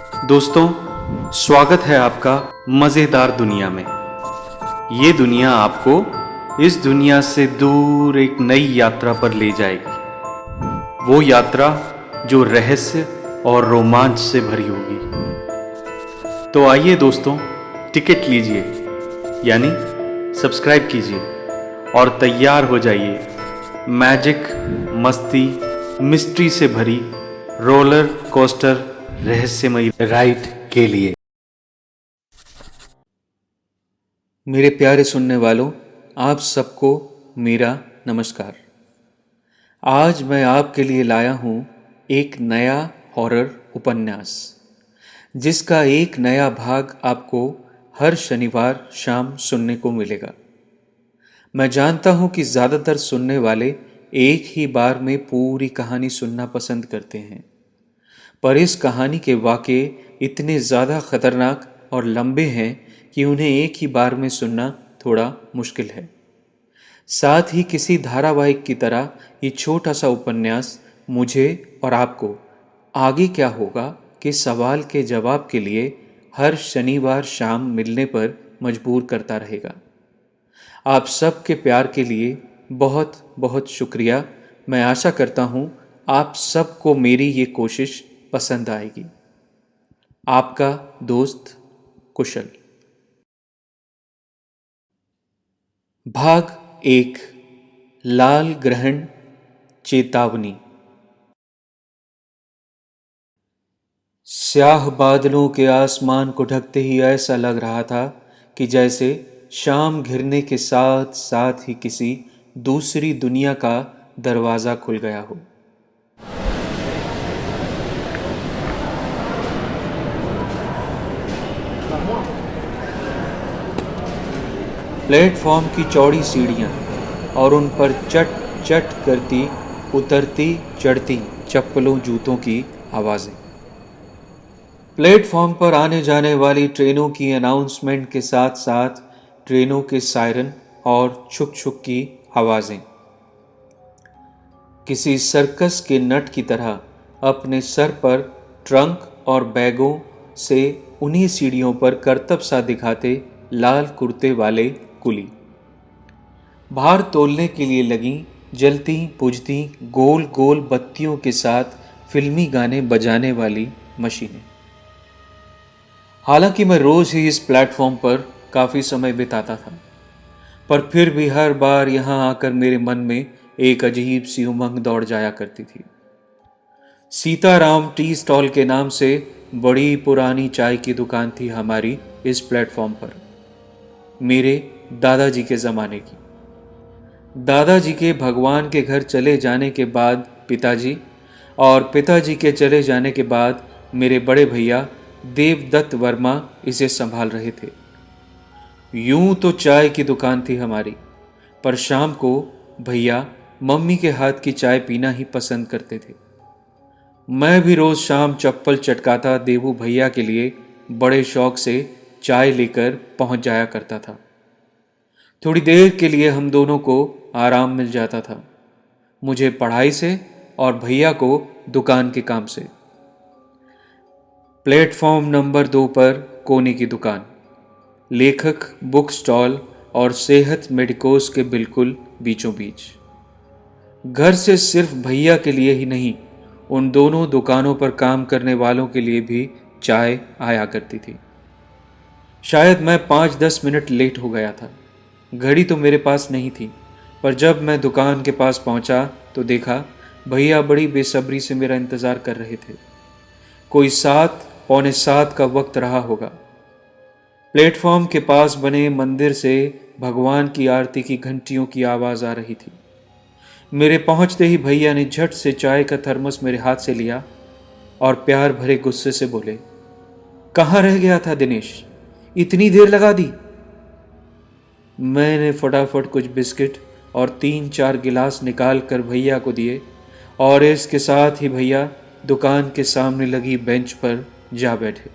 दोस्तों, स्वागत है आपका मज़ेदार दुनिया में। ये दुनिया आपको इस दुनिया से दूर एक नई यात्रा पर ले जाएगी। वो यात्रा जो रहस्य और रोमांच से भरी होगी। तो आइए दोस्तों, टिकट लीजिए, यानी सब्सक्राइब कीजिए और तैयार हो जाइए मैजिक, मस्ती, मिस्ट्री से भरी रोलर कोस्टर रहस्यमयी राइड के लिए। मेरे प्यारे सुनने वालों, आप सबको मेरा नमस्कार। आज मैं आपके लिए लाया हूँ एक नया हॉरर उपन्यास, जिसका एक नया भाग आपको हर शनिवार शाम सुनने को मिलेगा। मैं जानता हूँ कि ज़्यादातर सुनने वाले एक ही बार में पूरी कहानी सुनना पसंद करते हैं, पर इस कहानी के वाक़े इतने ज़्यादा ख़तरनाक और लंबे हैं कि उन्हें एक ही बार में सुनना थोड़ा मुश्किल है। साथ ही किसी धारावाहिक की तरह ये छोटा सा उपन्यास मुझे और आपको आगे क्या होगा के सवाल के जवाब के लिए हर शनिवार शाम मिलने पर मजबूर करता रहेगा। आप सब के प्यार के लिए बहुत बहुत शुक्रिया। मैं आशा करता हूँ आप सबको मेरी ये कोशिश पसंद आएगी। आपका दोस्त कुशल। भाग 1, लाल ग्रहण चेतावनी। स्याह बादलों के आसमान को ढकते ही ऐसा लग रहा था कि जैसे शाम घिरने के साथ साथ ही किसी दूसरी दुनिया का दरवाज़ा खुल गया हो। प्लेटफॉर्म की चौड़ी सीढ़ियाँ और उन पर चट चट करती उतरती चढ़ती चप्पलों जूतों की आवाज़ें। प्लेटफॉर्म पर आने जाने वाली ट्रेनों की अनाउंसमेंट के साथ साथ ट्रेनों के सायरन और छुक छुक की आवाज़ें। किसी सर्कस के नट की तरह अपने सर पर ट्रंक और बैगों से उन्हीं सीढ़ियों पर करतब सा दिखाते लाल कुर्ते वाले कुली। भार तोलने के लिए लगी जलती बुझती गोल गोल बत्तियों के साथ फिल्मी गाने बजाने वाली मशीनें। हालांकि मैं रोज ही इस प्लेटफॉर्म पर काफ़ी समय बिताता था, पर फिर भी हर बार यहाँ आकर मेरे मन में एक अजीब सी उमंग दौड़ जाया करती थी। सीताराम टी स्टॉल के नाम से बड़ी पुरानी चाय की दुकान थी हमारी इस प्लेटफॉर्म पर, मेरे दादाजी के ज़माने की। दादाजी के भगवान के घर चले जाने के बाद पिताजी, और पिताजी के चले जाने के बाद मेरे बड़े भैया देवदत्त वर्मा इसे संभाल रहे थे। यूं तो चाय की दुकान थी हमारी, पर शाम को भैया मम्मी के हाथ की चाय पीना ही पसंद करते थे। मैं भी रोज़ शाम चप्पल चटकाता देवू भैया के लिए बड़े शौक से चाय लेकर पहुंच जाया करता था। थोड़ी देर के लिए हम दोनों को आराम मिल जाता था, मुझे पढ़ाई से और भैया को दुकान के काम से। प्लेटफॉर्म नंबर 2 पर कोने की दुकान, लेखक बुक स्टॉल और सेहत मेडिकोस के बिल्कुल बीचों बीच। घर से सिर्फ भैया के लिए ही नहीं, उन दोनों दुकानों पर काम करने वालों के लिए भी चाय आया करती थी। शायद मैं 5-10 मिनट लेट हो गया था। घड़ी तो मेरे पास नहीं थी, पर जब मैं दुकान के पास पहुंचा तो देखा भैया बड़ी बेसब्री से मेरा इंतज़ार कर रहे थे। कोई 7-पौने 7 का वक्त रहा होगा। प्लेटफॉर्म के पास बने मंदिर से भगवान की आरती की घंटियों की आवाज़ आ रही थी। मेरे पहुंचते ही भैया ने झट से चाय का थर्मस मेरे हाथ से लिया और प्यार भरे गुस्से से बोले, कहाँ रह गया था दिनेश, इतनी देर लगा दी। मैंने फटाफट कुछ बिस्किट और 3-4 गिलास निकाल कर भैया को दिए और इसके साथ ही भैया दुकान के सामने लगी बेंच पर जा बैठे।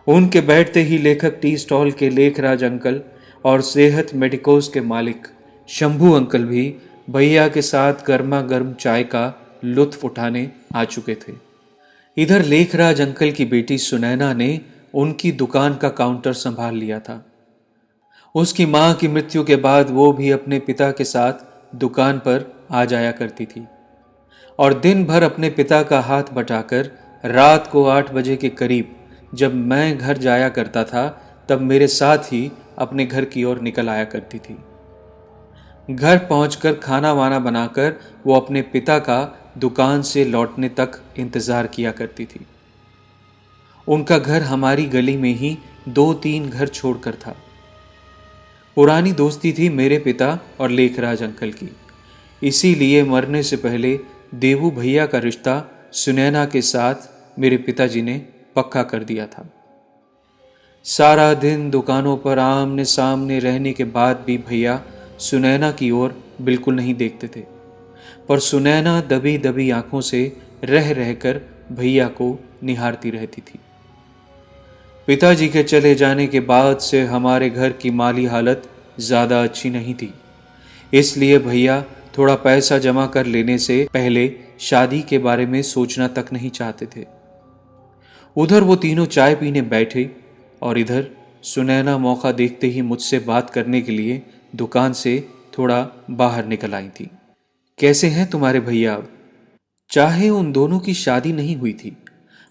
उनके बैठते ही लेखक टी स्टॉल के लेखराज अंकल और सेहत मेडिकोस के मालिक शंभू अंकल भी भैया के साथ गर्मा गर्म चाय का लुत्फ उठाने आ चुके थे। इधर लेखराज अंकल की बेटी सुनैना ने उनकी दुकान का काउंटर संभाल लिया था। उसकी मां की मृत्यु के बाद वो भी अपने पिता के साथ दुकान पर आ जाया करती थी और दिन भर अपने पिता का हाथ बटाकर रात को 8 बजे के करीब जब मैं घर जाया करता था तब मेरे साथ ही अपने घर की ओर निकल आया करती थी। घर पहुंचकर खाना वाना बनाकर वो अपने पिता का दुकान से लौटने तक इंतजार किया करती थी। उनका घर हमारी गली में ही 2-3 घर छोड़कर था। पुरानी दोस्ती थी मेरे पिता और लेखराज अंकल की, इसीलिए मरने से पहले देवू भैया का रिश्ता सुनैना के साथ मेरे पिताजी ने पक्का कर दिया था। सारा दिन दुकानों पर आमने सामने रहने के बाद भी भैया सुनैना की ओर बिल्कुल नहीं देखते थे, पर सुनैना दबी दबी आंखों से रह रहकर भैया को निहारती रहती थी। पिताजी के चले जाने के बाद से हमारे घर की माली हालत ज़्यादा अच्छी नहीं थी, इसलिए भैया थोड़ा पैसा जमा कर लेने से पहले शादी के बारे में सोचना तक नहीं चाहते थे। उधर वो तीनों चाय पीने बैठे और इधर सुनैना मौका देखते ही मुझसे बात करने के लिए दुकान से थोड़ा बाहर निकल आई थी। कैसे हैं तुम्हारे भैया अब? चाहे उन दोनों की शादी नहीं हुई थी,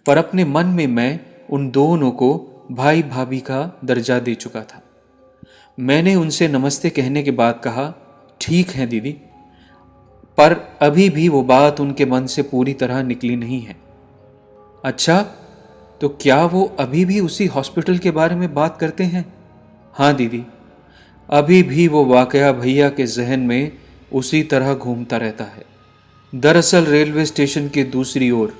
पर अपने मन में मैं उन दोनों को भाई भाभी का दर्जा दे चुका था। मैंने उनसे नमस्ते कहने के बाद कहा, ठीक है दीदी, पर अभी भी वो बात उनके मन से पूरी तरह निकली नहीं है। अच्छा, तो क्या वो अभी भी उसी हॉस्पिटल के बारे में बात करते हैं? हाँ दीदी, अभी भी वो वाकया भैया के जहन में उसी तरह घूमता रहता है। दरअसल रेलवे स्टेशन के दूसरी ओर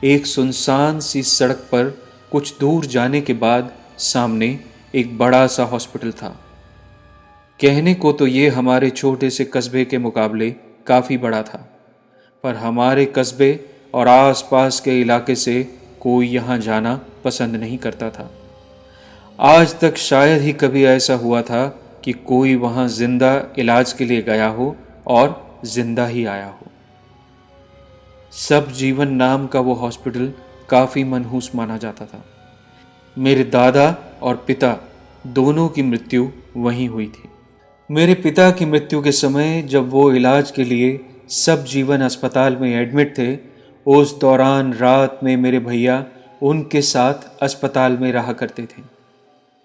एक सुनसान सी सड़क पर कुछ दूर जाने के बाद सामने एक बड़ा सा हॉस्पिटल था। कहने को तो ये हमारे छोटे से कस्बे के मुकाबले काफ़ी बड़ा था, पर हमारे कस्बे और आसपास के इलाके से कोई यहाँ जाना पसंद नहीं करता था। आज तक शायद ही कभी ऐसा हुआ था कि कोई वहाँ जिंदा इलाज के लिए गया हो और जिंदा ही आया हो। सब जीवन नाम का वो हॉस्पिटल काफ़ी मनहूस माना जाता था। मेरे दादा और पिता दोनों की मृत्यु वहीं हुई थी। मेरे पिता की मृत्यु के समय जब वो इलाज के लिए सब जीवन अस्पताल में एडमिट थे, उस दौरान रात में मेरे भैया उनके साथ अस्पताल में रहा करते थे।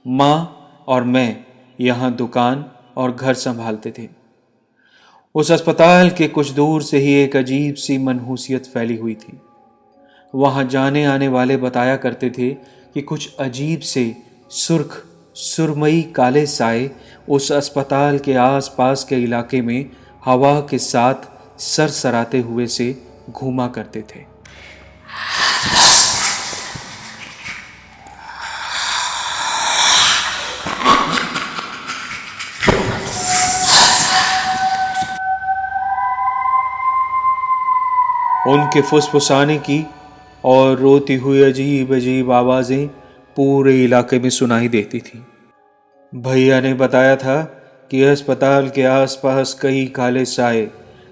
माँ और मैं यहाँ दुकान और घर संभालते थे। उस अस्पताल के कुछ दूर से ही एक अजीब सी मनहूसियत फैली हुई थी। वहाँ जाने आने वाले बताया करते थे कि कुछ अजीब से सुर्ख सुरमई काले साए उस अस्पताल के आसपास के इलाके में हवा के साथ सरसराते हुए से घूमा करते थे। उनके फुसफुसाने की और रोती हुई अजीब अजीब आवाज़ें पूरे इलाके में सुनाई देती थी। भैया ने बताया था कि अस्पताल के आसपास कई काले साए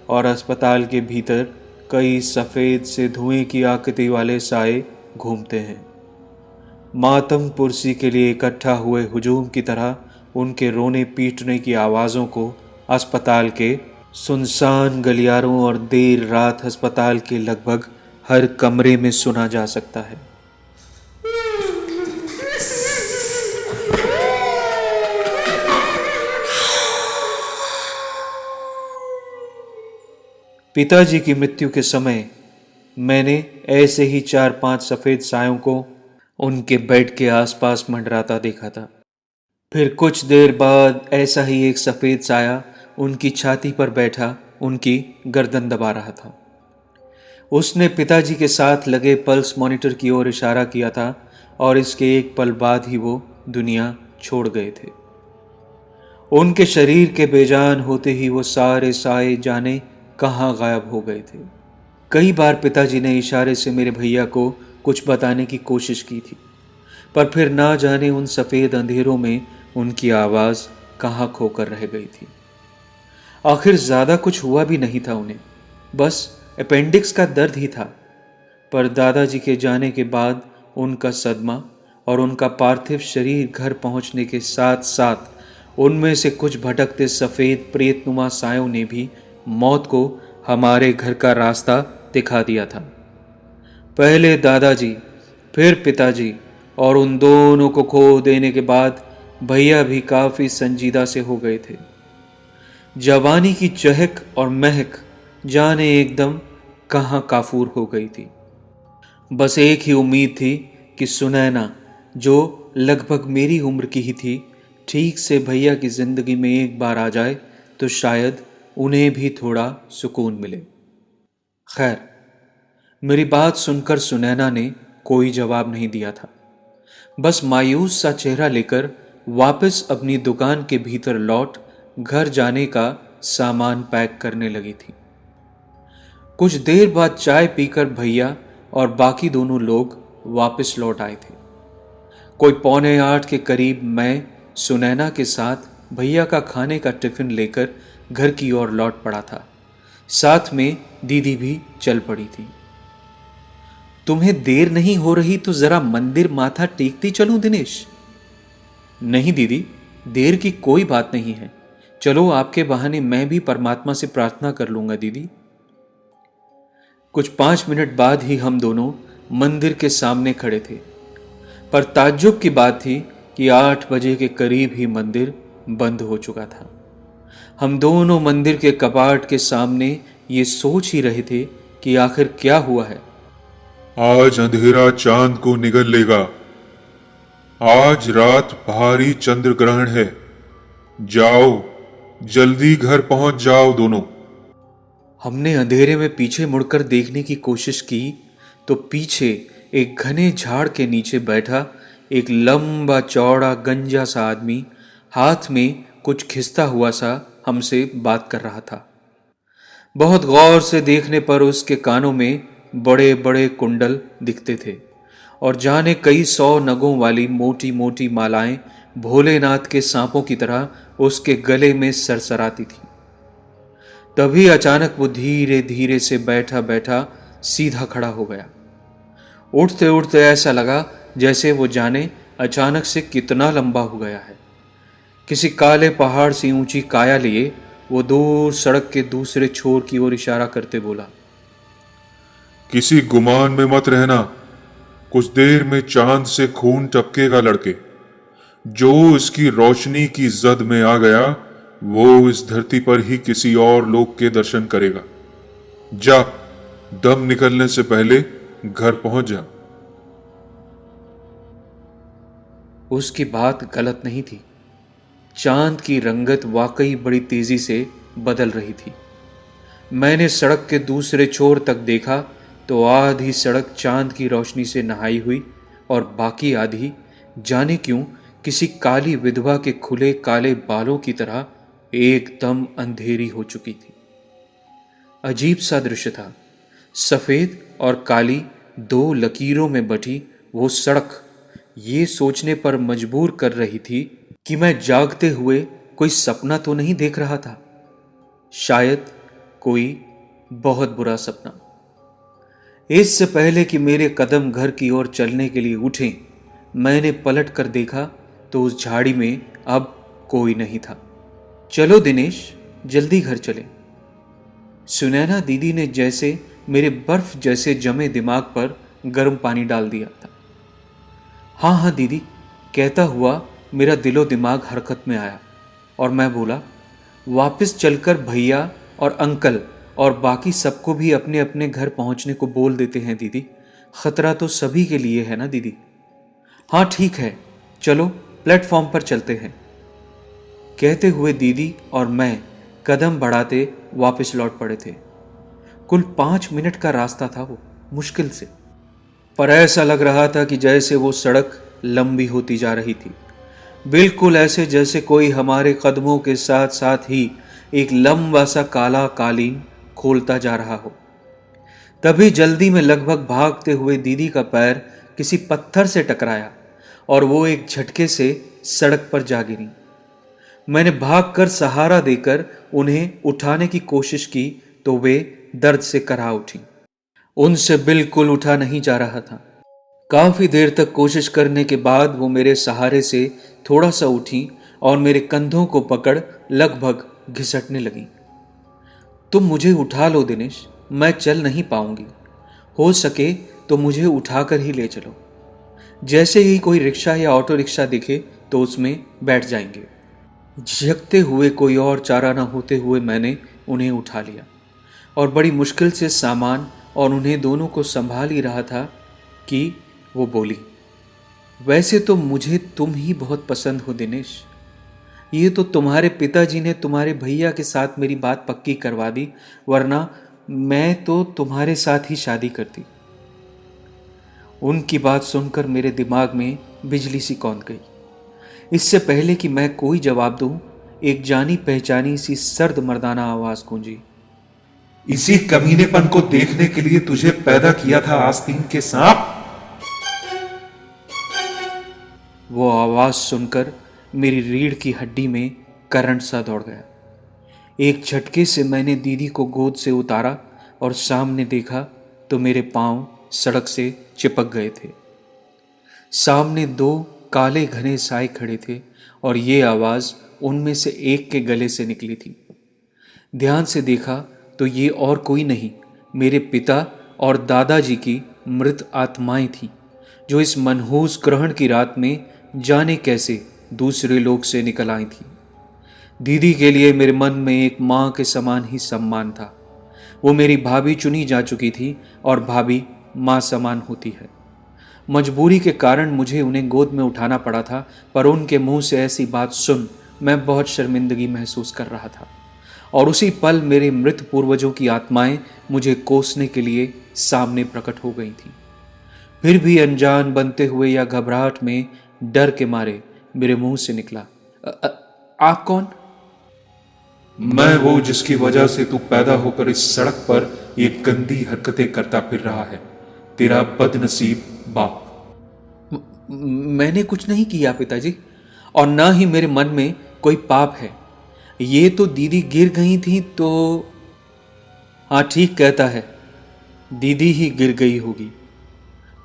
और अस्पताल के भीतर कई सफ़ेद से धुएं की आकृति वाले साए घूमते हैं। मातम पुरसी के लिए इकट्ठा हुए हुजूम की तरह उनके रोने पीटने की आवाज़ों को अस्पताल के सुनसान गलियारों और देर रात अस्पताल के लगभग हर कमरे में सुना जा सकता है। पिताजी की मृत्यु के समय मैंने ऐसे ही 4-5 सफ़ेद सायों को उनके बेड के आसपास मंडराता देखा था। फिर कुछ देर बाद ऐसा ही एक सफ़ेद साया उनकी छाती पर बैठा उनकी गर्दन दबा रहा था। उसने पिताजी के साथ लगे पल्स मॉनिटर की ओर इशारा किया था और इसके एक पल बाद ही वो दुनिया छोड़ गए थे। उनके शरीर के बेजान होते ही वो सारे साए जाने कहाँ गायब हो गए थे। कई बार पिताजी ने इशारे से मेरे भैया को कुछ बताने की कोशिश की थी, पर फिर ना जाने उन सफ़ेद अंधेरों में उनकी आवाज़ कहाँ खोकर रह गई थी। आखिर ज़्यादा कुछ हुआ भी नहीं था उन्हें, बस अपेंडिक्स का दर्द ही था। पर दादाजी के जाने के बाद उनका सदमा और उनका पार्थिव शरीर घर पहुंचने के साथ साथ उनमें से कुछ भटकते सफ़ेद प्रेतनुमा सायों ने भी मौत को हमारे घर का रास्ता दिखा दिया था। पहले दादाजी, फिर पिताजी, और उन दोनों को खो देने के बाद भैया भी काफ़ी संजीदा से हो गए थे। जवानी की चहक और महक जाने एकदम कहाँ काफूर हो गई थी। बस एक ही उम्मीद थी कि सुनैना, जो लगभग मेरी उम्र की ही थी, ठीक से भैया की जिंदगी में एक बार आ जाए तो शायद उन्हें भी थोड़ा सुकून मिले। खैर, मेरी बात सुनकर सुनैना ने कोई जवाब नहीं दिया था। बस मायूस सा चेहरा लेकर वापस अपनी दुकान के भीतर लौट घर जाने का सामान पैक करने लगी थी। कुछ देर बाद चाय पीकर भैया और बाकी दोनों लोग वापस लौट आए थे। कोई 7:45 के करीब मैं सुनैना के साथ भैया का खाने का टिफिन लेकर घर की ओर लौट पड़ा था। साथ में दीदी भी चल पड़ी थी। तुम्हें देर नहीं हो रही तो जरा मंदिर माथा टेकती चलूं दिनेश? नहीं दीदी, देर की कोई बात नहीं है। चलो, आपके बहाने मैं भी परमात्मा से प्रार्थना कर लूंगा दीदी। कुछ 5 मिनट बाद ही हम दोनों मंदिर के सामने खड़े थे। पर ताज्जुब की बात थी कि 8 बजे के करीब ही मंदिर बंद हो चुका था। हम दोनों मंदिर के कपाट के सामने ये सोच ही रहे थे कि आखिर क्या हुआ है। आज अंधेरा चांद को निगल लेगा। आज रात भारी चंद्र ग्रहण है। जाओ, जल्दी घर पहुंच जाओ दोनों। हमने अंधेरे में पीछे मुड़कर देखने की कोशिश की तो पीछे एक घने झाड़ के नीचे बैठा एक लंबा चौड़ा गंजा सा आदमी हाथ में कुछ खिसता हुआ सा हमसे बात कर रहा था। बहुत गौर से देखने पर उसके कानों में बड़े बड़े कुंडल दिखते थे और जाने कई 100 नगों वाली मोटी मोटी मालाएं भोलेनाथ के सांपों की तरह उसके गले में सरसराती थी। तभी अचानक वो धीरे धीरे से बैठा बैठा सीधा खड़ा हो गया। उठते उठते ऐसा लगा जैसे वो जाने अचानक से कितना लंबा हो गया है। किसी काले पहाड़ से ऊंची काया लिए वो दूर सड़क के दूसरे छोर की ओर इशारा करते बोला, किसी गुमान में मत रहना। कुछ देर में चांद से खून टपकेगा लड़के। जो इसकी रोशनी की जद में आ गया वो इस धरती पर ही किसी और लोक के दर्शन करेगा। जा, दम निकलने से पहले घर पहुंच जा। उसकी बात गलत नहीं थी। चांद की रंगत वाकई बड़ी तेजी से बदल रही थी। मैंने सड़क के दूसरे छोर तक देखा तो आधी सड़क चांद की रोशनी से नहाई हुई और बाकी आधी जाने क्यों किसी काली विधवा के खुले काले बालों की तरह एकदम अंधेरी हो चुकी थी। अजीब सा दृश्य था। सफेद और काली 2 लकीरों में बटी वो सड़क ये सोचने पर मजबूर कर रही थी कि मैं जागते हुए कोई सपना तो नहीं देख रहा था। शायद कोई बहुत बुरा सपना। इससे पहले कि मेरे कदम घर की ओर चलने के लिए उठें, मैंने पलट कर देखा तो उस झाड़ी में अब कोई नहीं था। चलो दिनेश, जल्दी घर चले। सुनैना दीदी ने जैसे मेरे बर्फ जैसे जमे दिमाग पर गर्म पानी डाल दिया था। हाँ हाँ दीदी, कहता हुआ मेरा दिलो दिमाग हरकत में आया और मैं बोला, वापस चलकर भैया और अंकल और बाकी सबको भी अपने अपने घर पहुंचने को बोल देते हैं दीदी। खतरा तो सभी के लिए है ना दीदी। हाँ ठीक है, चलो प्लेटफॉर्म पर चलते हैं। कहते हुए दीदी और मैं कदम बढ़ाते वापस लौट पड़े थे। कुल 5 मिनट का रास्ता था वो, मुश्किल से, पर ऐसा लग रहा था कि जैसे वो सड़क लंबी होती जा रही थी। बिल्कुल ऐसे जैसे कोई हमारे कदमों के साथ साथ ही एक लंबा सा काला कालीन खोलता जा रहा हो। तभी जल्दी में लगभग भागते हुए दीदी का पैर किसी पत्थर से टकराया और वो एक झटके से सड़क पर जा गिरी। मैंने भागकर सहारा देकर उन्हें उठाने की कोशिश की तो वे दर्द से कराह उठी। उनसे बिल्कुल उठा नहीं जा रहा था। काफी देर तक कोशिश करने के बाद वो मेरे सहारे से थोड़ा सा उठी और मेरे कंधों को पकड़ लगभग घिसटने लगी। तुम मुझे उठा लो दिनेश, मैं चल नहीं पाऊंगी। हो सके तो मुझे उठाकर ही ले चलो। जैसे ही कोई रिक्शा या ऑटो रिक्शा दिखे तो उसमें बैठ जाएंगे। झिझकते हुए, कोई और चारा न होते हुए मैंने उन्हें उठा लिया और बड़ी मुश्किल से सामान और उन्हें दोनों को संभाल ही रहा था कि वो बोली, वैसे तो मुझे तुम ही बहुत पसंद हो दिनेश। ये तो तुम्हारे पिताजी ने तुम्हारे भैया के साथ मेरी बात पक्की करवा दी, वरना मैं तो तुम्हारे साथ ही शादी करती। उनकी बात सुनकर मेरे दिमाग में बिजली सी कौंध गई। इससे पहले कि मैं कोई जवाब दूं, एक जानी पहचानी सी सर्द मर्दाना आवाज गूंजी, इसी कमीनेपन को देखने के लिए तुझे पैदा किया था आस्तीन के सांप। वो आवाज सुनकर मेरी रीढ़ की हड्डी में करंट सा दौड़ गया। एक झटके से मैंने दीदी को गोद से उतारा और सामने देखा तो मेरे पांव सड़क से चिपक गए थे। सामने दो काले घने साए खड़े थे और ये आवाज उनमें से एक के गले से निकली थी। ध्यान से देखा तो ये और कोई नहीं, मेरे पिता और दादाजी की मृत आत्माएं थीं, जो इस मनहूस ग्रहण की रात में जाने कैसे दूसरे लोक से निकल आई थी। दीदी के लिए मेरे मन में एक मां के समान ही सम्मान था। वो मेरी भाभी चुनी जा चुकी थी और भाभी मां समान होती है। मजबूरी के कारण मुझे उन्हें गोद में उठाना पड़ा था, पर उनके मुंह से ऐसी बात सुन मैं बहुत शर्मिंदगी महसूस कर रहा था और उसी पल मेरे मृत पूर्वजों की आत्माएं मुझे कोसने के लिए सामने प्रकट हो गई थीं। फिर भी अनजान बनते हुए या घबराहट में डर के मारे मेरे मुंह से निकला, आप कौन? मैं वो जिसकी वजह से तू पैदा होकर इस सड़क पर ये गंदी हरकतें करता फिर रहा है, तेरा बदनसीब बाप। मैंने कुछ नहीं किया पिताजी, और ना ही मेरे मन में कोई पाप है। ये तो दीदी गिर गई थी तो। हाँ, ठीक कहता है, दीदी ही गिर गई होगी,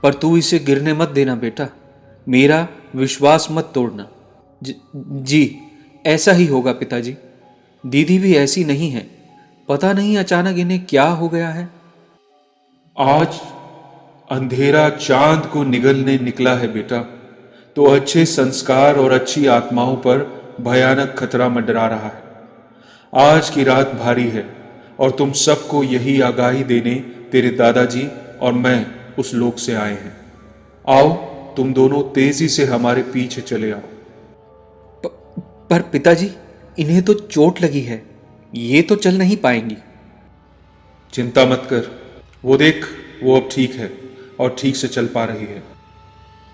पर तू इसे गिरने मत देना बेटा, मेरा विश्वास मत तोड़ना। जी, ऐसा ही होगा पिताजी। दीदी भी ऐसी नहीं है, पता नहीं अचानक इन्हें क्या हो गया है। आज अंधेरा चांद को निगलने निकला है बेटा, तो अच्छे संस्कार और अच्छी आत्माओं पर भयानक खतरा मंडरा रहा है। आज की रात भारी है और तुम सबको यही आगाही देने तेरे दादाजी और मैं उस लोक से आए हैं। आओ, तुम दोनों तेजी से हमारे पीछे चले आओ। पर पिताजी, इन्हें तो चोट लगी है, ये तो चल नहीं पाएंगी। चिंता मत कर, वो देख, वो अब ठीक है और ठीक से चल पा रही है।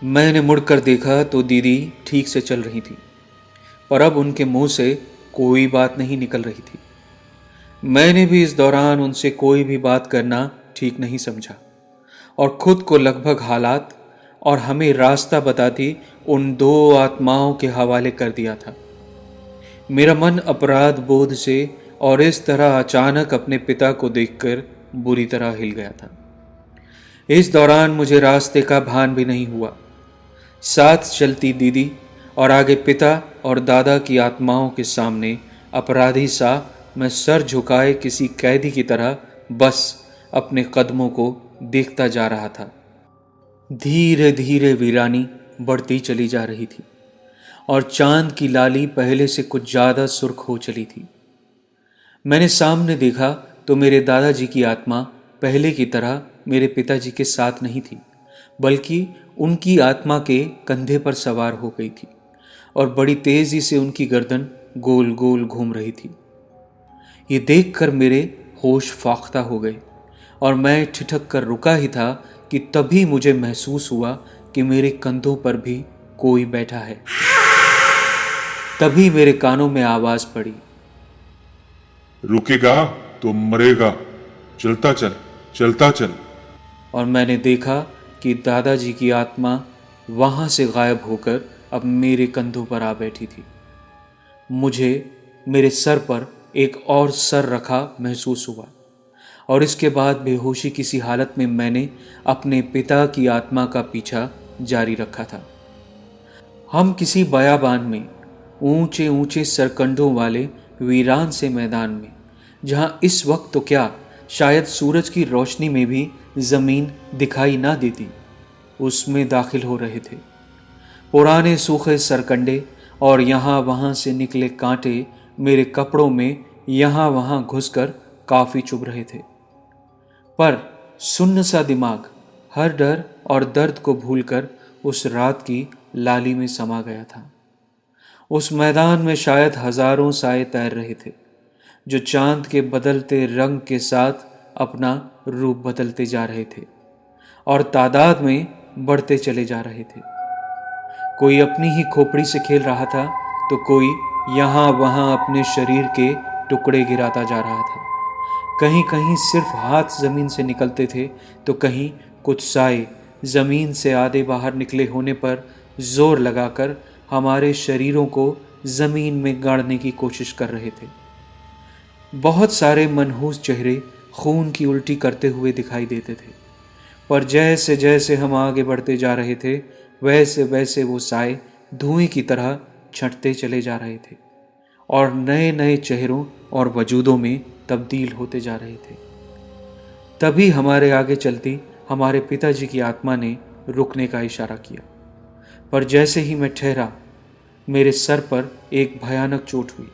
मैंने मुड़कर देखा तो दीदी ठीक से चल रही थी, पर अब उनके मुंह से कोई बात नहीं निकल रही थी। मैंने भी इस दौरान उनसे कोई भी बात करना ठीक नहीं समझा और खुद को लगभग हालात और हमें रास्ता बताती उन दो आत्माओं के हवाले कर दिया था। मेरा मन अपराध बोध से और इस तरह अचानक अपने पिता को देखकर बुरी तरह हिल गया था। इस दौरान मुझे रास्ते का भान भी नहीं हुआ। साथ चलती दीदी और आगे पिता और दादा की आत्माओं के सामने अपराधी सा मैं सर झुकाए किसी कैदी की तरह बस अपने कदमों को देखता जा रहा था। धीरे धीरे वीरानी बढ़ती चली जा रही थी और चांद की लाली पहले से कुछ ज्यादा सुर्ख हो चली थी। मैंने सामने देखा तो मेरे दादाजी की आत्मा पहले की तरह मेरे पिताजी के साथ नहीं थी, बल्कि उनकी आत्मा के कंधे पर सवार हो गई थी और बड़ी तेजी से उनकी गर्दन गोल गोल घूम रही थी। ये देखकर मेरे होश फाख्ता हो गए और मैं ठिठक कर रुका ही था कि तभी मुझे महसूस हुआ कि मेरे कंधों पर भी कोई बैठा है। तभी मेरे कानों में आवाज पड़ी, रुकेगा तो मरेगा, चलता चल, चलता चल। और मैंने देखा कि दादाजी की आत्मा वहां से गायब होकर अब मेरे कंधों पर आ बैठी थी। मुझे मेरे सर पर एक और सर रखा महसूस हुआ और इसके बाद बेहोशी किसी हालत में मैंने अपने पिता की आत्मा का पीछा जारी रखा था। हम किसी बयाबान में, ऊंचे ऊंचे सरकंडों वाले वीरान से मैदान में, जहां इस वक्त तो क्या शायद सूरज की रोशनी में भी जमीन दिखाई ना देती, उसमें दाखिल हो रहे थे। पुराने सूखे सरकंडे और यहाँ वहाँ से निकले कांटे मेरे कपड़ों में यहाँ वहाँ घुसकर काफी चुभ रहे थे। पर सुन्न सा दिमाग हर डर और दर्द को भूलकर उस रात की लाली में समा गया था। उस मैदान में शायद हजारों साए तैर रहे थे, जो चांद के बदलते रंग के साथ अपना रूप बदलते जा रहे थे और तादाद में बढ़ते चले जा रहे थे। कोई अपनी ही खोपड़ी से खेल रहा था तो कोई यहाँ वहाँ अपने शरीर के टुकड़े गिराता जा रहा था। कहीं कहीं सिर्फ हाथ जमीन से निकलते थे तो कहीं कुछ साए जमीन से आधे बाहर निकले होने पर जोर लगाकर हमारे शरीरों को जमीन में गाड़ने की कोशिश कर रहे थे। बहुत सारे मनहूस चेहरे खून की उल्टी करते हुए दिखाई देते थे, पर जैसे जैसे हम आगे बढ़ते जा रहे थे वैसे वैसे वो साए धुएं की तरह छंटते चले जा रहे थे और नए नए चेहरों और वजूदों में तब्दील होते जा रहे थे। तभी हमारे आगे चलती हमारे पिताजी की आत्मा ने रुकने का इशारा किया, पर जैसे ही मैं ठहरा मेरे सर पर एक भयानक चोट हुई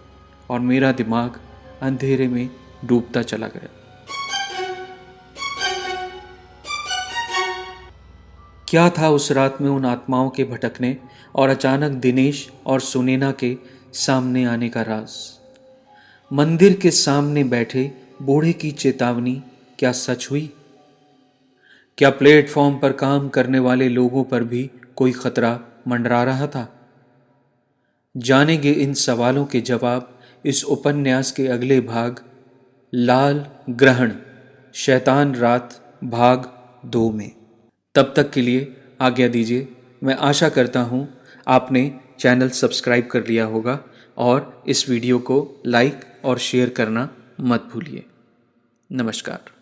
और मेरा दिमाग अंधेरे में डूबता चला गया। क्या था उस रात में उन आत्माओं के भटकने और अचानक दिनेश और सुनैना के सामने आने का राज? मंदिर के सामने बैठे बूढ़े की चेतावनी क्या सच हुई? क्या प्लेटफॉर्म पर काम करने वाले लोगों पर भी कोई खतरा मंडरा रहा था? जानेंगे इन सवालों के जवाब इस उपन्यास के अगले भाग लाल ग्रहण शैतान रात भाग 2 में। तब तक के लिए आज्ञा दीजिए। मैं आशा करता हूँ आपने चैनल सब्सक्राइब कर लिया होगा और इस वीडियो को लाइक और शेयर करना मत भूलिए। नमस्कार।